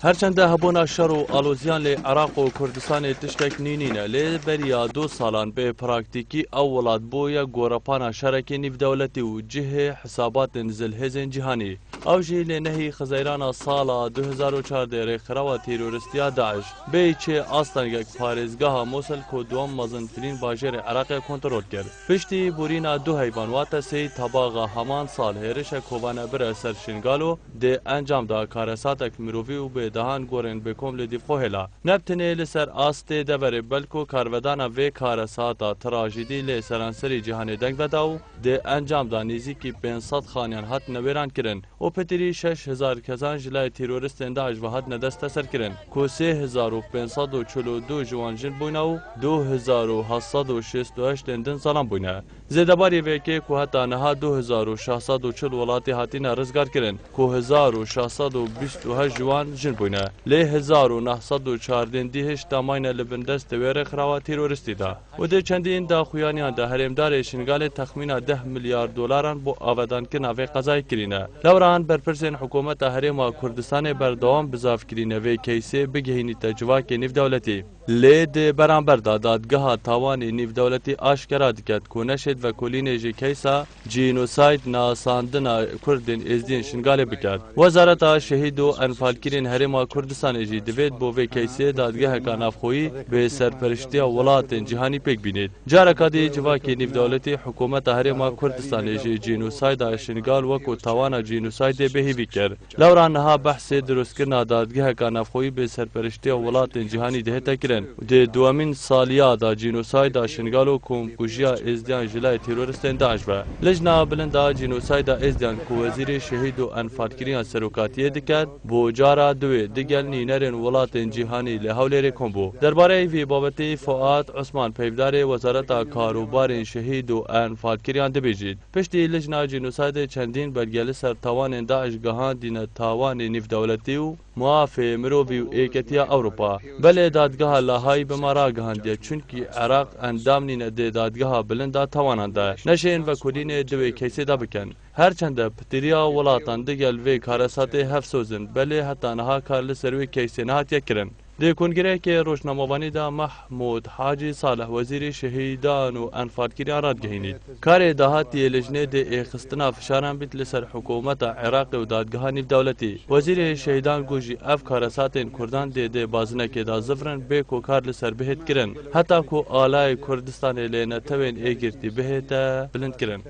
هرچنده هبونا شر و آلوزیان لی عراق و کردستان تشکک نینینه لی بریا 2 سالان به پراکتیکی اولاد بویا گورپانا شرکی نیف دولتی و جه حسابات نزل هزین جهانی او جی لی نهی خزیران سالا 2014 ریخرا و تیروریستیا داعش بی چه آستان یک پارزگاه موصل که دوام مزنترین باجر عراق کنترول کرد پشتی بورینا 2 حیوانوات سی طباغ همان سال هرش کوبانه بر سر شنگالو ده انجام دا کارساتک مروی و به دهان گورن بکم لدی فوهلا نبتنه لسر آسته دوره بلکو کارودانا و کارساتا تراژدی لسرانسری جهان دنگ بداو ده انجام دا نزدیکی 500 خانیان هات نویران کرن و پتری 6000 کسان جلای تیروریستان داعش و هات ندست سر کرن کو 3542 جوانجن بوینا و 2768 دن سالان بوینا زیدباری وکی کو حتی نها 2640 ولاتی هاتین رزگار کرن کو 1628 جوان جن بوینا لی 1914 دیهش تاماین لبندست ویر خراوا تیروریستی دا و ده چندین دا خویانیان دا هرمدار شنگال تخمین 10 میلیارد دلاران بو آودان که نوی قضای کرینه لوران برپرسین حکومت هرم کردستان بردوام بزاف کرینه وی کیسه بگهینی تجواک نیف دولتی لی ده برانبر دا دادگاه تاوانی نیف دولتی آشکرا دکت که نشد و کلین جی کیسا جینوساید ناساندنا کردین ازدین شنگال بکرد وزارت شهید و انفالکرین هرم کردستان جی دوید بو وی کیسه دادگاه کانافخویی به سرپرشتی ولات جهانی پیک بینید جارکادی جواکی نیف دولتی حکومت هرم کردستان جی جینوساید شنگال وکو تاوانا جینوساید بهی بکرد لوران نها بحث درست کرنا دادگاه کانافخویی به سرپرشتی ولات جهانی ده تکرن ده دوامین سالیا دا جینوساید شنگال و کومکوژیا ازدیان جلای تیروریستان داعش با لجنه بلندا جینوساید ازدیان کو وزیر شهید و انفالکرین سروکاتیه دکد بو جارا دوی دیگل نینرن ولات جهانی لحول رکن درباره وی بابتی فؤاد عثمان پیودار وزارت کاروبار شهید و انفالکرین دبیجید پشتی لجنه جینوساید چندین بلگل سر تاوان داعش گهان دین تاوان نیف دولتی و موافق مروی و ایکتیا اوروپا بله دادگاه لاهای بمارا گهاندیه چونکی عراق اندام نینه ده دادگاه بلندا تواننده نشین و کلین دوی کیسه دا بکن هرچند پتریا ولاتان دیگل وی کارسات هفسوزن بله حتی نها کارل سروی کیسه نهات یکرن ده کنگره که روشناموانی دا محمود حاجی صالح وزیر شهیدان و انفالکرین راد گهینید کار دهاتی لجنه ده اخستنا فشاران بیت لسر حکومت عراق و دادگاه نیف دولتی وزیر شهیدان گوشی اف کارساتین کردان ده بازنه که دا زفرن به کو کار لسر بهت کرن حتی کو آلای کردستان لینه توین ایگرتی بهت بلند کرن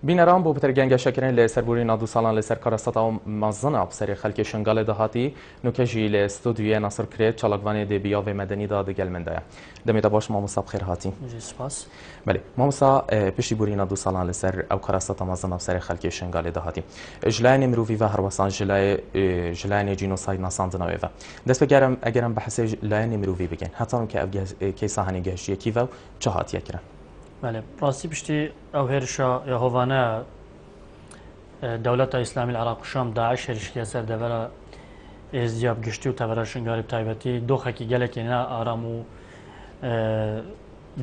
بینران بو بترگنگ شکرین لی سربوری نادو سالان لی سر کارستات او مزن اب سری خلک شنگال دهاتی نوکجی لی استودیوی ناصر کرد چالکوانی دی بیا و مدنی داد گل منده دمیتا باش ماموسا بخیر هاتی سپاس بله ماموسا پشتی بوری نادو سالان لی سر او کارستات مزن اب سری خلک شنگال دهاتی جلای مروی و هر وسان جلای جینوساید ناساندنا و دست بگیرم اگرم بحث جلای مروی بگن حتی که کیسا هنی گهشی کی و چه هاتی کرد بله راستی پشتی او هرشا یا هوانه دولت اسلامی العراق و شام داعش هرشکی سر دورا ازدیاب گشتی و تبرا شنگاری بتایبتی دو خاکی گلکی نه آرام و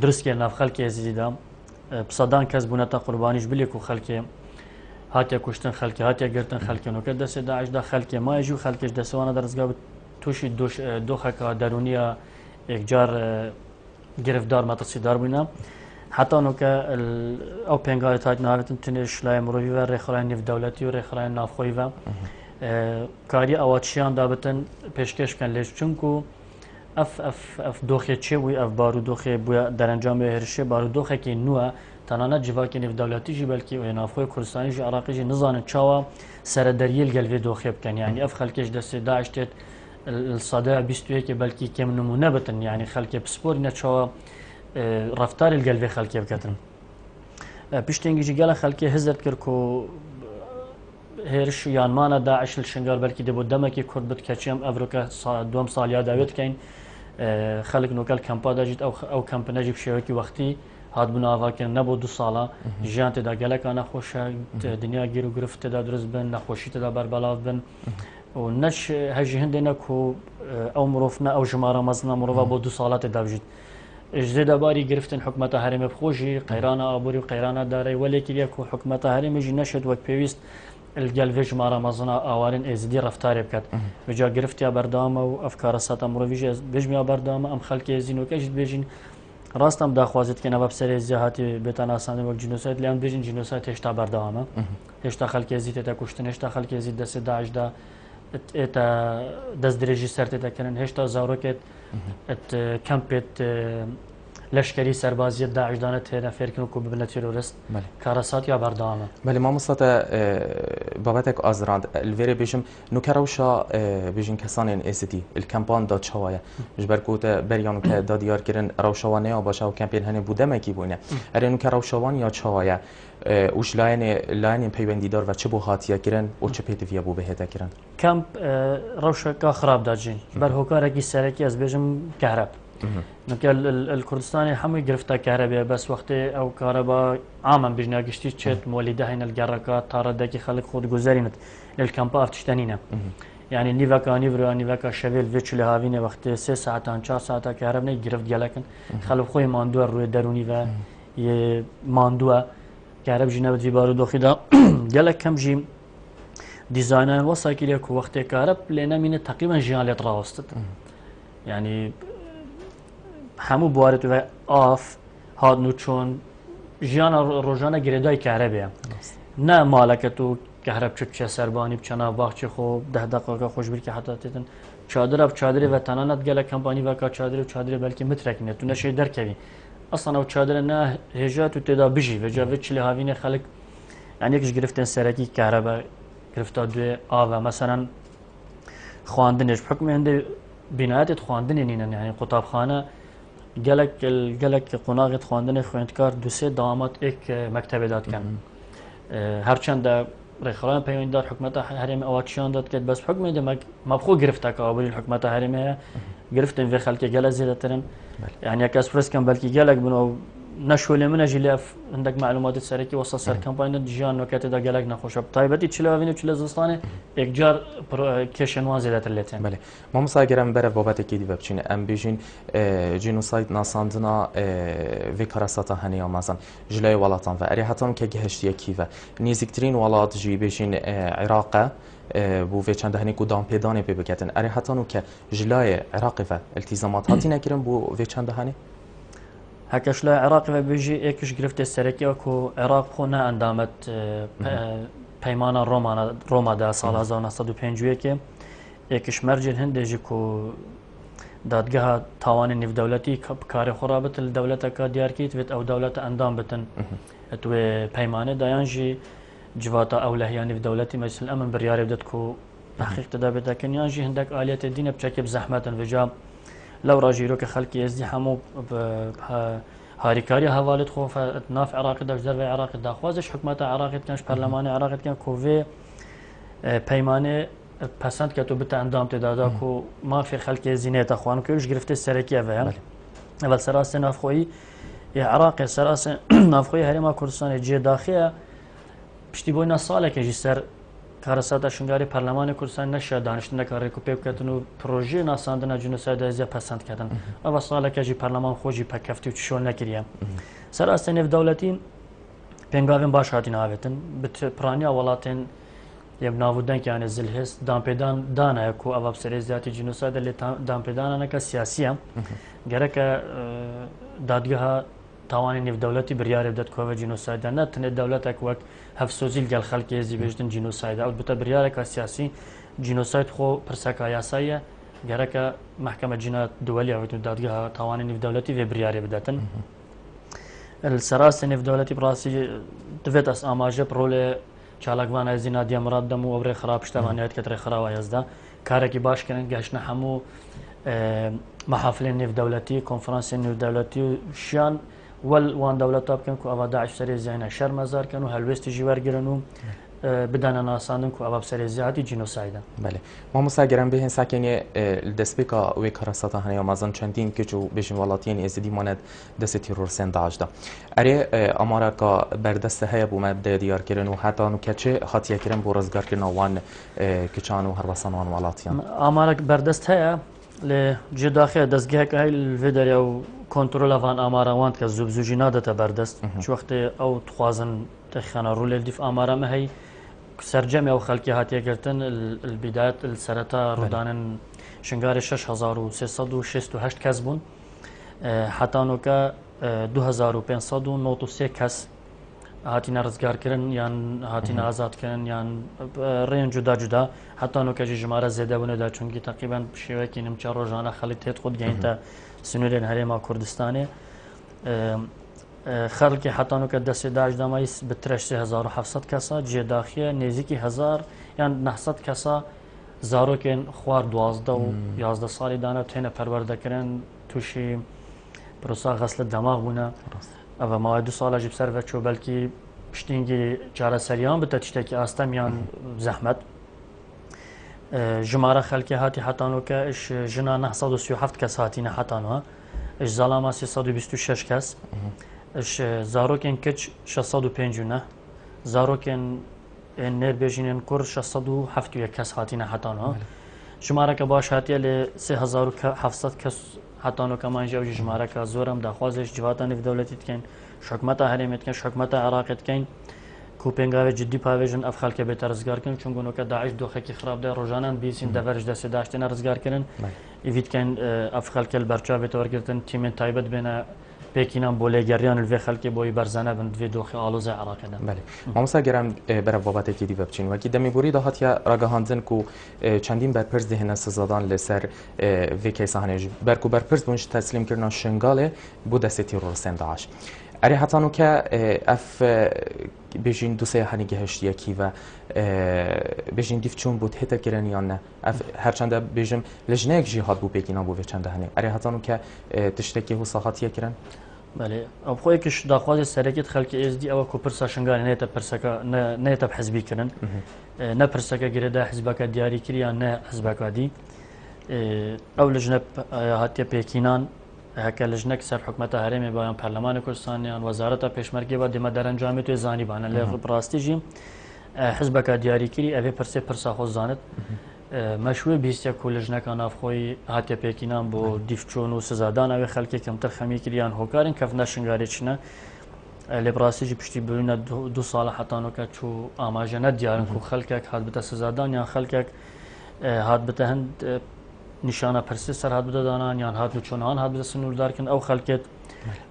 درست که ناف خلکی ازیدی دام بصدان کس بونتا قربانیش بلیکو خلکی هاتیا کشتن خلکی هاتیا گرتن خلکی نوکر دست داعش دا خلکی ما اجو خلکش دستوانا درزگاه توشی دو خاکا درونیا یک جار گرفتار متصیدار بینم حتی اونو که او پنگای تاج نهارتن تنش لای مروی و رخرای نیف دولتی و رخرای نافخوی و کاری اواتشیان دابتن پیشکش کن لیش چونکو اف دوخه چه وی اف بارو دوخه بویا در انجام هرشه بارو دوخه که نوع تنانه جواکی نیف دولتی جی بلکی و نافخوی کردستانی جی عراقی جی نزان چاوا سر دریل گلوی دوخه بکن یعنی اف خلکش دست داعش تید الصداع 21 بلکی کم نمونه بتن یعنی خلک بسپور نچاوا رفتار القلبي خلقي بكتن بيشتنجي جيجالا خلقي هزت كركو هيرش يان مانا داعش الشنغال بلكي دبو دمكي كرد بتكاتشيم افريكا دوم ساليا داويت كاين خلق نوكال كامبا داجيت او كامب نجيب شوكي وقتي هاد بنا فاكن نبو 2 سالا جانت دا قالك انا خوش دنيا جيرو غرفت دا درز بن نخوشيت دا بربلاف بن ونش هجي هندنا كو او مروفنا او جمارة مزنا مروفا بو 2 سالات داوجيت اجداد باری گرفتن حکمت هرم بخوشی قیران آبوری و قیران داره ولی که یک حکمت هرم جی نشد و پیوست الگەل vê ji ma Ramazana awarên êzidî reftarê biket vêca giriftiya berdewama û evkara sata mirovî jî bêjmiya berdewama em xelkê êzînokê jî dibêjin rast em daxwazê dike nava serêziya hatî bêta nasandin wek cînosayt lê em dibêjin cînosayt hêşta berdewam e hêşta xelkê êzî tête kuştin hêşta xelkê êzî destê Daeş da ête destdirêjî ser tête kirin hêşta zarokê kempêt لشکری سربازی داعش دانه تهران فکر کو ببینه تروریست کارسات یا بردامه بله ما مصطفى بابتك ازراند الفيري بيجم نكروشا بيجن كسان اسيتي الكامبان دا تشوايا جبر كوتا بريانو كدا ديار كرن روشوانه او باشا كامبين هني بودمه کی بونه اري نكروشوان یا تشوايا وش لاين پیوندیدار و چه بو هاتیا کرن او چه پیتویا بو بهتا کرن کامپ روشکا خراب داجين بر هوکارکی سرکی از بيجم كهرب نکل الکردستانی همه گرفته كهرباء بس وقتی او كهرباء عاما بجنا گشتی چت مولده هین الجرکات تاردکی خلق خود گذارینت للکامپ افتشتنینه يعني نيفاكا نيفرا نيفاكا شافيل فيتش لهافينه وقت 3 ساعات 4 ساعات كهرباء گرفت گلکن خلق خوی ماندو روی درونی و ی ماندو كهرباء جناب في بارو دوخيدا گلک کم جیم ديزاين وسايكل يكو وقت كهرباء لنا من تقريبا جيان لتراوست يعني همو بوارد و آف هاد نوچون جیان روزانه گریدای کهربیه نه مالکتو کهرب چه سربانی بچنا باغچه خو 10 دقیقه خوش بیر که حتی تیتن چادر و تنانت گله کمپانی و کا چادر بلکه مترکنه تو نشه درکوی اصلا او چادر نه هجات تو تدا بجی و جا وچ لهاوین خلق يعني يكش گرفتن سرکی كهرباء گرفتا دو آوا مثلا خواندنش بحكم هند بنايات خواندنين يعني قطابخانه گلک قناغت خواندن خویندکار دو سه دامات یک مکتب داد کن هرچند رخلان پیوندار حکمت حریم اواتشان داد کرد بس حکم ده مبخو گرفته که اولین حکمت حریمه گرفتن و خلک گل زیاده ترن يعني یک اسپرس کم بلکی گلک بنو نشوله من جلاف عندك معلومات سرکی وسط سر کمپاین جان وقت دا گلک نخوشب طيبتي چلا وینو چلا زستانه یک جار کشنوان زیاده ترلتن بله ما مساگرم بره بابت کی دی بچینه ام بیجین جنوساید ناساندنا و کاراساتا هنی آمازن جلای ولاتان و اری حتام که گهشتی کی و نیزیکترین ولات جی بیجین عراق بو و چند هنی کدام پیدانه پی بکتن اری حتانو که جلای عراق و التزامات هاتی نکرن بو و چند هنی هكاش لا عراق بيجي ايكش گرفت سرکی اكو عراق خونا اندامت پیمانا روما دا سال 1951 ايكش مرجع هندجي كو دادگاه تاوان نف دولتي كار خرابت الدولة کا ديار كيت وت او دولة اندام بتن تو پیمانه دايانجي جواتا اولهيان نف دولتي مجلس الامن بريار بدت كو تحقيق تدابتا كن يانجي هندك اليات الدين بشكل زحمه وجاب لو راجيرو كخلق يزدي حمو هاريكاري حوالت خوف ناف عراق داش در عراق داخوازش حكومه عراق كانش برلمان عراق كان كوفي پیمانه پسند که تو بت اندام تدادا کو ما في خلق زينه اخوان كوش گرفته سركيه و اول سراس نافخوي يا عراق سراس نافخوي هرما كردستان جي داخله پشتی بوینا ساله که جسر کارسات شنگاری پارلمان کردستان نشه دانشنده کاری کو پیپ کردن و پروژه ناساندن جنوساید از پسند کردن اول ساله که جی پارلمان خوجی پکفتی و چشون نکریم سر استنف دولتی پنگاوین باش هاتین آویتن بت پرانیا ولاتن يبناودن كان زلهس دامپدان دانا کو اواب سری زیاتی جنوساید لی دامپدان نک سیاسیه گرک دادگاه تواني نف دولتي بريار بدت كوفا جينوسايد نت دولتك وك هفسوزيل قال خلق يزي بيجدن جينوسايد او بتا بريارك سياسي جينوسايد خو برسكا ياسايا غيرك محكمه جنايات دوليه او دادگاه تواني نف دولتي في بريار بدتن السراس نف دولتي براسي دفت اماجه برول چالاکوان زینا دی مراد دمو اور خراب شتوانیت کتر خراب یزدا کارکی باش کنن گشنا همو محافل نف دولتي کنفرانس نف دولتي شان وان دولت اب كو ابا داعش سري زينه شر مزار كانوا هلوست جوار گرنو بدنا ناساندن كو ابا سري زياتي جينوسايد بله ما مساگرم به ساکنی دسپیکا و کارساتا هنی آمازن چندین که جو بیشین ولاتین ازدی ماند دست تیرور سن داعش دا اری امارا کا بردست های بو مبدا دیار کردن و حتی نو کچه خاطیه کردن بورزگار کردن وان کچانو هر وسان وان ولاتیان امارا بردست های ل جداخه دزگه که الفيدريو كنترول فان امارا وانت كزوجي نادته بردست شو وقت او تخوازن تخنا رول ديف امارا ما هي سرجەمی ئەو خەڵکی هاتیەگرتن البدایەت سەرەتا ڕوودانن شنگاری 6368 کەس بوون حتانۆکە 2593 کەس هاتیە ڕزگارکردن یان هاتیە ئازادکردن یان ڕێن جودا جودا حتانۆکەژی ژمارە زێدە بوونەدا چونکی تقریبان شێوەیەکی نمچە ڕۆژانە خەڵک تێت خۆت گەینتە سنوورێن هەرێما کوردستانێ خەڵکی حتانۆکە دەسێ داعش دامایی بترەش 3700 کەسە جێداخیە نێزیکی 1000 یان 900 کەسە زارۆکێن خوار 12 و 11 ساڵی دانا تێنە پەروەردەکردن تووشی پرۆسا غەسلە دەماغ بوونە ئەوە ماوەی 2 ساڵەژی بسەر چۆ بەلکی پشتینگی چارەسەریان بتە تشتێکی ئاستەمیان زەحمەت ژمارە خەڵکی هاتی حتانۆکە ژنا 937 کەس هاتیینە حتانەوە زاڵاما 326 کەس زارۆکێن کچ 659 زارۆکێن نێربێژینێن کوڕ 671 کەس هاتیینە حتانەوە ژمارەکە باش هاتیە لێ 3700 کەس حتانۆکەمانژە ئەوژی ژمارەکە زۆرم داخوازش جواتانی دەوڵەتی بکەین شکمەتە هەرێمێتکەن شکمەتە عراقێت بکەین کو پێنگاوێ جدی پاوێژن ئەف خەڵکە بێتە ڕزگارکردن چونگونەکە داعش دۆخێکی خراپدا ڕۆژانان بیسین دەڤەرش دەسێ داشتێنە ڕزگارکردن ئیڤیتکەن ئەف خەڵکە بەرچاو بێتە وەرگرتن تیمێن تایبەت بێنە پێکینان بۆ لێگەریان لێ خەڵکی بۆی بەرزانە بن دوێ دۆخی ئالۆزە عراقەدا مامۆستا گەرم بەرە بابەتێکی دیبە بچین وەکی دەمیبوری داهاتە ڕگەهاندن و چەندین بەرپرس دێهێنە سزادان لەسەر vê kêsanêj berk û berpirs bûn ji teslîmkirina Şingalê bû destê tîroristên Daeş. Erê hetanûke ev bêjîn dosya henî gihiştiyekî ve bêjîn dîv çûn bû hête kirin yan ne ev her çende bêjim li jineyek jî hat bû pêkînan bû vê çende henî erê hetanûke tiştekî wisa hatiye kirin بله ئەو خۆیەکیش داخوازی سەرەکیت خەڵکی ئێزدی ئەوە کو پرسا شنگاری نێتە پرسەکە نێتە حزبیکردن نە پرسەکە گرێدا حزبەکە دیاریکردیان نە حزبەکەدی ئەو لژنە هاتیە پێکینان هەکە لژنەك سەر حکومەتە هەرێمێ بایان پەرلەمانی کوردستانیان وەزارەتە پێشمەرگی بە دێمە دەرەنجامی توێ زانیبانە لێ ڕاستیژی حزبەکە دیاریکردی ئەوێ پرسێ پرسا خۆزانت مەشوێ بیستە کو لژنەکە نافخۆی هاتیە پێکینان بۆ دیفچۆن و سزادان ئەوێ خەڵکی کەمتر خەمی کردیان هۆکارن کەفنە شنگارێکچنە لێ بڕاستیژی پشتی بوونە 2 ساڵە حتانۆکە چوو ئاماژە نەدیارن و خەڵکێک هات بتە سزادان یان خەڵکێک هات بتە هەند نیشانە پرسی سەر هات بدەدانان یان هات و چۆنان هات بدە سنووردارکردن ئەو خەڵکێت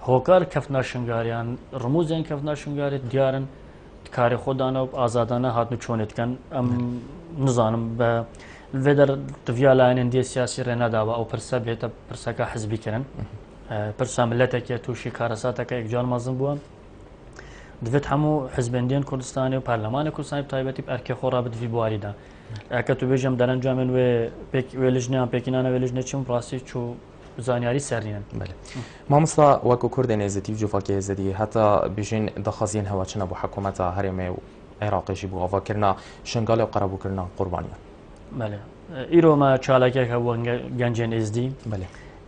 هۆکار کەفنا شنگاریان ڕموزیان کەفنا شنگارێت دیارن کاری خۆدانە و ئازادانە هاتن و چۆنێتکەن ئەم نزانم بە vêder diviya layinên diyê siyasî rê nedaba ew pirse bête pirseka hizbî kirin pirsa milleteke tûşî karesateke ekcal mezin bûye divêt hemû hizbên diyên Kurdistanê û Parlemanê Kurdistanê bi taybetî bi erkê xwe re bi divî buwarî de eke tu bêjim derencamên wê lijneyan pêkînana wê lijne çûn rastî çû زانیاری سەرینن مامۆستا وەکو کوردێن ێزەتی و جوفاکی ێزەدی هەتا بژین دەخوازیین هەواچنە بۆ حکوومەتە هەرێمێ و عێراقیشی بوو ئاواکردنا شنگالێ و قەرەبووکردنا قوربانیان ئیرۆمە چالاکێک هەبووە گەنجێن ئێزدی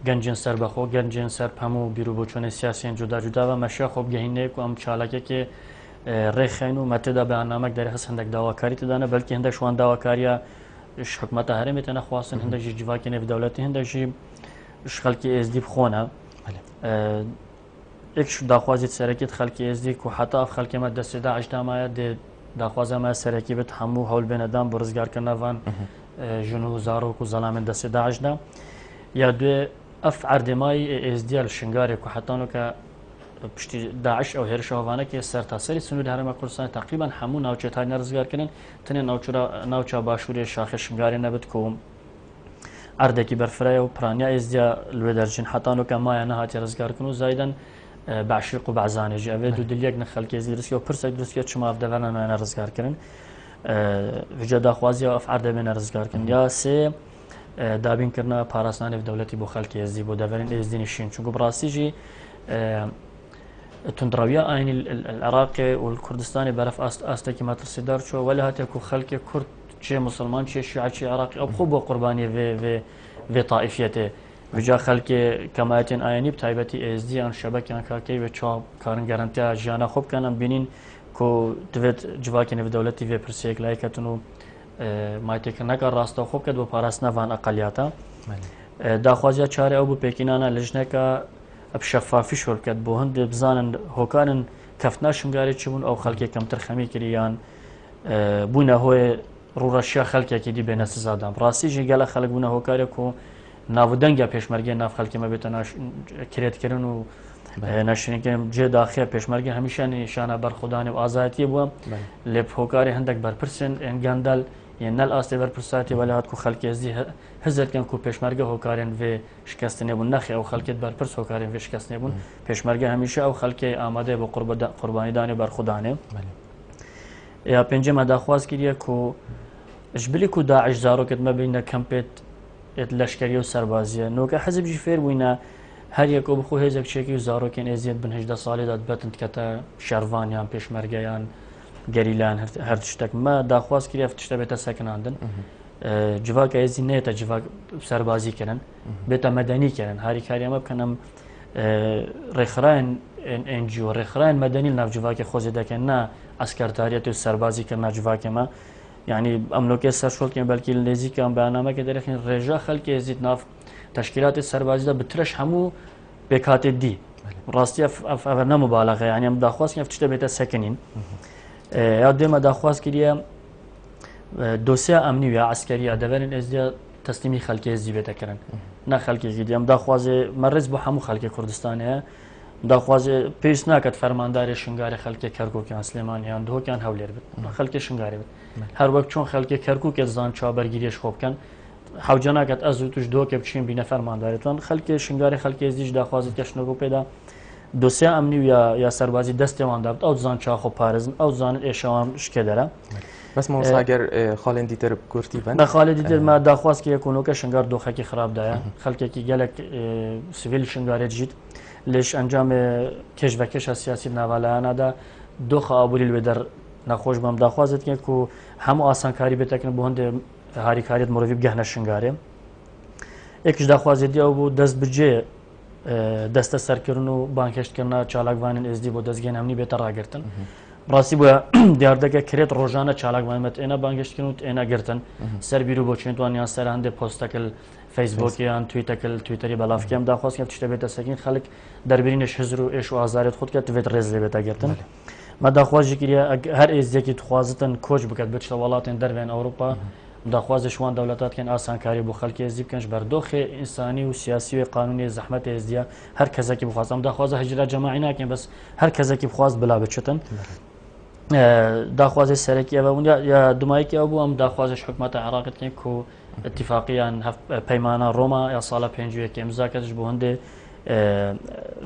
گەنجێن سەربەخۆ گەنجێن سەر هەموو بیرو بۆ چۆنە سیاسیان جودا جوداوە مەشە خۆ بگەهینەیەک و ئەم چالاکێکی ڕێخین و مەتێدا بەیاننامەک دەری هەست هەندێک داواکاری تدانە بەلکی هەندێک شوان داواکاریە حکوومەتە هەرێمێتە نەخواستن هەندێکی جیواکی نێودەوڵەتی هەندێکی خەڵکی ئێزدی بخۆنە یەکش داخوازیت سەرەکیت خەڵکی ئێزدی و حتا خەڵکیمە دەستێدا ئەشدامایە دێ داخوازەمە سەرەکی بێت هەموو هەول بێنەدان بۆ ڕزگارکردنەوان ژن و زارۆک و زەڵامێن دەستێدا ئەشدا یا دوێ ئەف عەردێمایی ئێزدیە لە شنگارێک و حتانۆکە پشتی داعش ئەو هێرشە هەوانەکی سەرتاسەری سنووری هەرێمە کوردستان تقریبان هەموو ناوچێتانی ڕزگارکردن تەنێ ناوچە باشووری شاخی شنگاری نەبێت کە ئەردێکی بەرفرایە و پرانیا ئێزدیا لێ دەرچین حتانۆکە مایە نەهاتی ڕزگارکردن و زایدەن باشیق و بەعزانێژی ئەوێ دوو دلیەک نە خەڵکێزی درستی و پرسێک درستکە چماف دەبەنە نوێنە ڕزگارکردن ویجە داخوازی ئەف ئەردە بێنە ڕزگارکردن یا سێ دابینکردنە پاراستانی دەوڵەتی بۆ خەڵکی ئێزدی بۆ دەبەرین ئێزدی نشین چونکە بڕاستیژی تندڕەویە ئاینی العێراقی و کوردستانی بەرەف ئاستێکی مەترسیدار چووە وەلی هاتێک و خەڵکی کورد چێ مسلمان چێ شیعچی عراقی ئەو خۆ بۆ قوربانی vê taîfiyetê vêca xelkê kemayetên ayenî bi taybetî êzdî yan şebekyan kakey ve çav karin garantiya jiyana xwe bikin em bînîn ku divêt civakê nêvdewletî vê pirsiyek layketin û maytêkirneka rasta xwe biket bo parastina van eqeliyata daxwaziya çare ew bû pêkînana lijneka bi şeffafî şor biket bo hindê bizanin hokarên keftina şingarê çi bûn ew xelkê kemtir xemî kiriyan بوونە هۆی ڕوڕەشیا خەڵکێکی دی بێنە سزادام ڕاستیژی گەلە خەڵک بوونە هۆکارێک و ناودەنگە پێشمەرگە ناف خەڵکیمە بێتە کرێتکردن و نەشرینکەم جێداخێ پێشمەرگە هەمیشە نیشانە بەرخودانی و ئازایەتی بووە لێ هۆکاری هەندێک بەرپرسن ئەنگاندال نەل ئاستی بەرپرساتی وەلات و خەڵکێزی هەزرکەن و پێشمەرگە هۆکارێن وێ شکستنێ بوون نەخێ ئەو خەڵکێت بەرپرس هۆکارێن وێ شکستنێ بوون پێشمەرگە هەمیشە ئەو خەڵکی ئامادەیە بۆ قوربانیدانی بەرخودانێ یا پێنجەمە داخواز کردیە و ژبلی و داعش زارۆکت مەبینە کەمپێت لەشکری و سەربازیە نۆکە حەزبژی فێر بووینە هەر یەکۆ بخۆ هێزێک چێکی و زارۆکێن ئێزیێت بن 18 ساڵێدا بەتن کەتە شەروانیان پێشمەرگەیان گەریلان هەر شتێک مە داخواز کردە تشتە بێتە سەکناندن جوواکە ئێزی نێتە جوواک سەربازیکردن بێتە مەدەنیکردن هاریکاری ئەمە بکەنم ڕێکخراین NGO ڕێکخراین مەدەنی ناوجوواکی خۆزی دەکەن نا ئەسکەرتاریەت و سەربازیکە ناجوواکەمە یعنی ئەملۆکێ سەرشۆڵکێن بەلکی لێزیکەم بەنامەکە دەرەخین ڕێژە خەڵکی ئێزیت ناف تشکیلاتی سەربازیدا بترش هەموو بێکاتێت دی ڕاستی ئەفەر نەموبالەغە یعنی ئەم داخواست تشتە بێتە سەکنین یا دێمە داخواست کردە دۆسیا ئەمنی و عسکەریە دەبێن ئێزیا تەسلیمی خەڵکی ئێزی بێتەکردن نا خەڵکێکی دی ئەم داخوازێ مەڕێز بۆ هەموو خەڵکی کوردستانەیە داخوازێ پێویست ناکات فەرمانداری شنگاری خەڵکی کەرکووکیان سلێمانیان دهۆکیان هەولێر بێت خەڵکی شنگاری بێت هەر وەک چۆن خەڵکی کەرکووکێت زان چاوبەرگیریش خۆ بکەن حوجە ناکات ئەز و توش دۆکێ بچین بینە فەرمانداریتوان خەڵکی شنگاری خەڵکی ئێزیش داخوازی کەشنەوە پێدا دۆسیا ئەمنی و یا سەربازی دەستێوان دابێت ئەو زان چاخۆ پارێزن ئەو زانت ئێشەوان شکێ دەرە بەس مۆساگەر خاڵێن دیتر کورتی بن بە خاڵی دیتر ما داخواست کە یەکۆنۆکە شنگار دۆخەکی خراپدایە خەڵکێکی گەلک سیڤیل شنگارێت ژیت لێش ئەنجام کێشبەکێشە سیاسی ناوالایانەدا دۆخە ئابووری لێ دەر نەخۆش بەم داخوازت کێک و هەموو ئاسانکاری بێتەکەن بۆ هەندێ هاریکاریت مرۆڤی بگەهنە شنگارێ یەکیش داخوازی دیەوە بوو دەست بجێ دەستە سەرکردن و بانکێشتکردنا چالاکوانین ئێزدی بۆ دەستگەن ئەمنی بێتە ڕاگرتن ڕاستی بووە دیاردەکە کرێت ڕۆژانە چالاکوانمەت ئێنە بانگەشتکردن و ئێنە گرتن سەربیر و بۆ چێنتوانیان سەر هەندێ پۆستەکەل فەیسبوکیان تویتەری بەڵافکەم داخواستکەم تشتە بێتە سەکین خەڵک دەربرینش هزر و ئێش و ئازارێت خودکە توێت ڕێز لێ بێتە گرتن مە داخوازی کردە هەر ئێزیەکی توخوازتن کۆچ بکات بچە وڵاتێن دەروێن ئەوروپا داخوازشوان دەوڵەتاتکەن ئاسانکاری بۆ خەڵکی ئێزی بکەنش بەردۆخی ئینسانی و سیاسی و قانونی زەحمەت ئێزیە هەر کەسێکی بخوازم داخوازە هەجرە جەماعی ناکەن بەس هەر کەسێکی بخواست بلا بچێتن داخوازی سەرەکی ئەوە یا دومایکی ئەو بوو ئەم داخوازش حکومەتە عێراقەکەن و اتفاقیان پەیمانە ڕۆما یا ساڵە 51 ئەمزاکەش بۆ هەندێ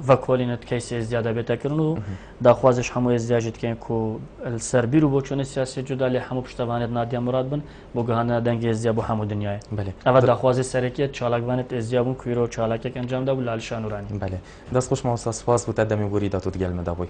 ڤەکۆلینت کەیسی ئێزیا دەبێتەکردن و داخوازش هەموو ئێزیاژیت کەین و سەربیر و بۆ چۆنە سیاسی جودا لێ هەموو پشتەوانێت نادیا مراد بن بۆ گەهانە دەنگی ئێزیا بۆ هەموو دنیای ئەوە داخوازی سەرەکیت چالاکوانێت ئێزیا بوون کویرۆ چالاکێک ئەنجامدا و لالیشان نورانی دەست خۆش ماوەستا سپاس بوو تا دەمی گوری داتوت گەلمەدا بۆی